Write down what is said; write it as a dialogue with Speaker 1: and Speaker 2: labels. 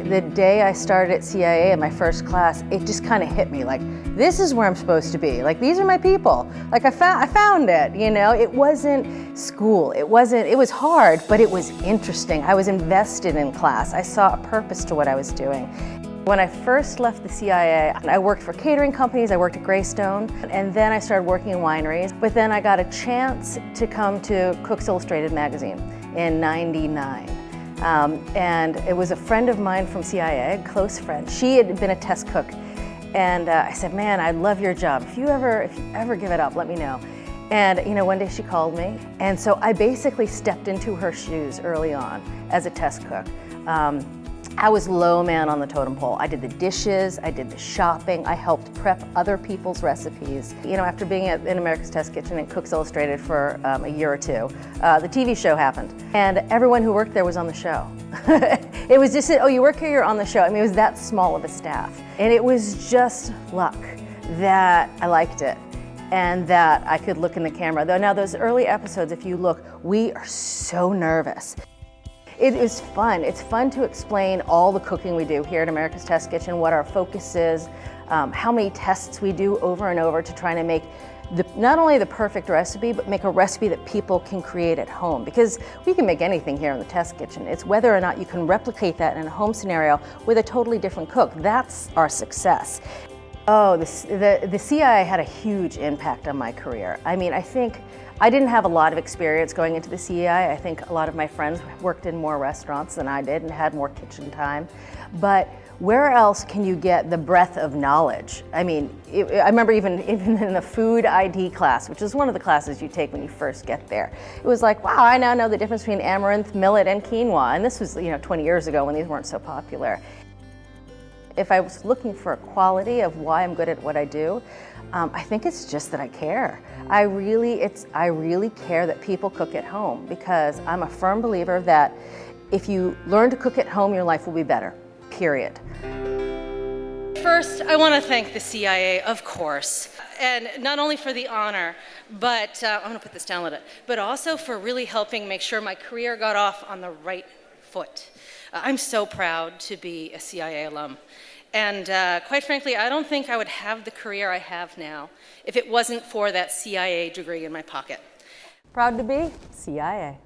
Speaker 1: The day I started at CIA in my first class, it just kind of hit me like, this is where I'm supposed to be. Like, these are my people. Like, I found it, you know? It wasn't school. It was hard, but it was interesting. I was invested in class. I saw a purpose to what I was doing. When I first left the CIA, I worked for catering companies, I worked at Greystone, and then I started working in wineries. But then I got a chance to come to Cooks Illustrated magazine in '99. And it was a friend of mine from CIA, a close friend. She had been a test cook. And I said, man, I love your job. If you ever give it up, let me know. And you know, one day she called me. And so I basically stepped into her shoes early on as a test cook. I was low man on the totem pole. I did the dishes, I did the shopping, I helped prep other people's recipes. You know, after being in America's Test Kitchen and Cooks Illustrated for a year or two, the TV show happened. And everyone who worked there was on the show. It was just, oh, you work here, you're on the show. I mean, it was that small of a staff. And it was just luck that I liked it and that I could look in the camera. Though now those early episodes, if you look, we are so nervous. It is fun. It's fun to explain all the cooking we do here at America's Test Kitchen, what our focus is, how many tests we do over and over to try to make not only the perfect recipe, but make a recipe that people can create at home. Because we can make anything here in the Test Kitchen. It's whether or not you can replicate that in a home scenario with a totally different cook. That's our success. Oh, the CIA had a huge impact on my career. I mean, I think I didn't have a lot of experience going into the CIA. I think a lot of my friends worked in more restaurants than I did and had more kitchen time. But where else can you get the breadth of knowledge? I mean, I remember even in the food ID class, which is one of the classes you take when you first get there. It was like, wow, I now know the difference between amaranth, millet, and quinoa. And this was, 20 years ago when these weren't so popular. If I was looking for a quality of why I'm good at what I do, I think it's just that I care. I really care that people cook at home, because I'm a firm believer that if you learn to cook at home, your life will be better, period.
Speaker 2: First, I want to thank the CIA, of course, and not only for the honor, but I'm going to put this down a little bit, but also for really helping make sure my career got off on the right foot. I'm so proud to be a CIA alum. And quite frankly, I don't think I would have the career I have now if it wasn't for that CIA degree in my pocket.
Speaker 1: Proud to be CIA.